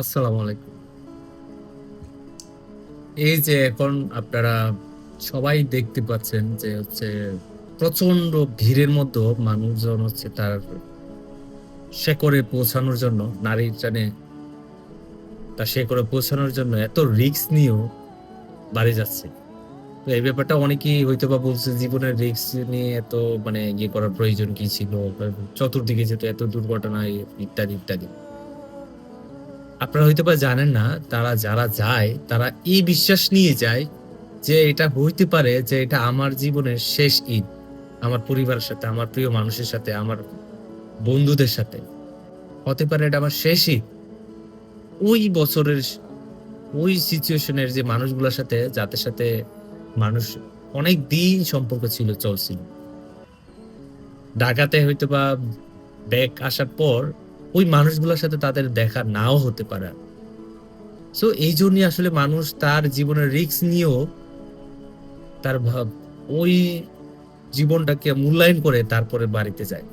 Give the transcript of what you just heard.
আসসালামু আলাইকুম। এই যে এখন আপনারা সবাই দেখতে পাচ্ছেন যে প্রচন্ড ভিড়ের মধ্যেও মানুষজন তার শেকড়ে পৌঁছানোর জন্য তার শেকড়ে পৌঁছানোর জন্য এত রিস্ক নিয়েও বাড়ি যাচ্ছে। তো এই ব্যাপারটা অনেকেই হয়তোবা বলছে জীবনের রিস্ক নিয়ে এত ইয়ে করার প্রয়োজন কি ছিল? চতুর্দিকে যেহেতু এত দুর্ঘটনা ইত্যাদি, ইত্যাদি। আপনারা হয়তোবা জানেন না যারা যায় তারা এই বিশ্বাস নিয়ে যায় যে এটা হইতে পারে যে এটা আমার জীবনের শেষ ঈদ। আমার পরিবারের সাথে, আমার প্রিয় মানুষের সাথে, আমার বন্ধুদের সাথে। হতে পারে এটা আমার শেষ ঈদ। ওই বছরের ওই সিচুয়েশন এর যে মানুষগুলোর সাথে যাদের সাথে মানুষ অনেকদিন সম্পর্ক চলছিল। ঢাকাতে হয়তোবা ব্যাক আসার পর ওই মানুষগুলোর সাথে তাদের দেখা নাও হতে পারে। সো এইজন্যই আসলে মানুষ তার জীবনের রিস্ক নিয়েও তার ওই জীবনটাকে মূল্যায়ন করে তারপরে বাড়িতে যায়।